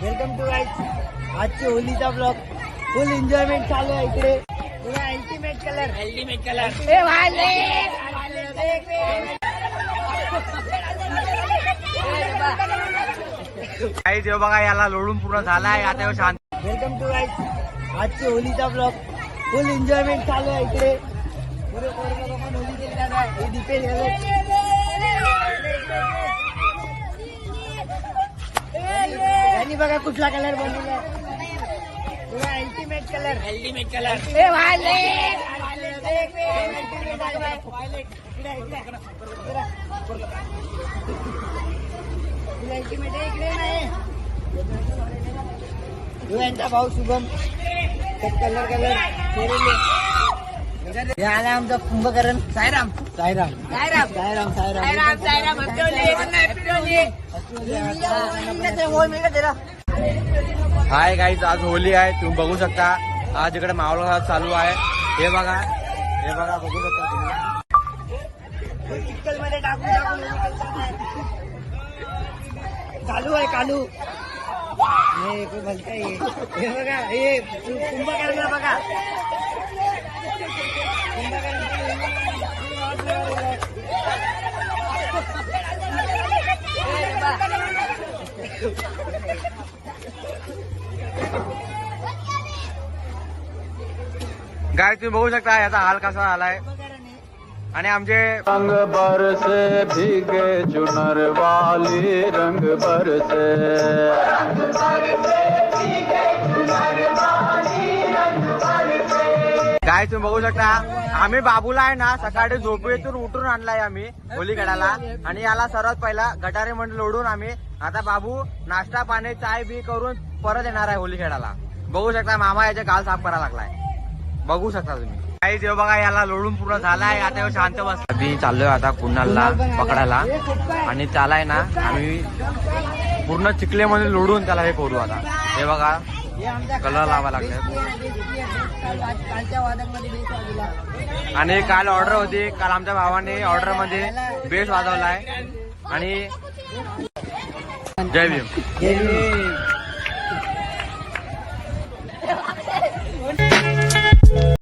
Welcome to guys. आजची होलीचा blog फुल enjoyment चालू आहे इकडे. पुरा अल्टिमेट कलर ए वाले काही देव बघा याला लोळून पूर्ण झालाय आता ह्यो शांत. Welcome to guys. आजची होलीचा ब्लॉग फुल एन्जॉयमेंट चालू आहे इकडे. पुरे पोरं लोकं होली खेळतात आहे. हे दीपेश घालत. यांनी बघा कुठला कलर बनवला. पुरा अल्टिमेट कलर ए वाले अल्टिमेट आहे इकडे नाही. यांचा भाऊ शुभम कलर हे आला आमचा कुंभकरण साईराम. हाय गाईज, आज होली आहे. तुम्ही बघू शकता आज इकडे मावळा चालू आहे. हे बघा बघू शकता तुम्ही. चिखल मध्ये टाकून चालू आहे कालू. हे बघा हे कुंभकर्ण बघा. गाय तुम्ही बघू शकता याचा हाल कसा झालाय. आणि आमचे रंग बरसे भीगे चुनर वाली रंग बरसे. गाय तुम्ही बघू शकता आम्ही बाबूला आहे ना सकाळी झोपेतून उठून आणलाय आम्ही होली खेळायला. आणि याला सर्वात पहिला गटारे मध्ये लोडून आम्ही आता बाबू नाश्ता पाणी चाय बी करून परत येणार आहे होली खेळायला. बघू शकता मामा याचे गाल साफ करायला लागलाय. बघू शकता तुम्ही. काही देव बघा याला लोळून पूर्ण झालाय आता ह्यो शांत बस. आम्ही चाललोय आता कुणालला पकडायला. आणि त्याला आहे ना आम्ही पूर्ण चिखलेमध्ये लोडून त्याला हे करू. आता हे बघा कलर लावा लागले. आणि काल ऑर्डर होती. काल आमच्या भावाने ऑर्डर मध्ये बेस वाजवलाय. आणि जय भीम.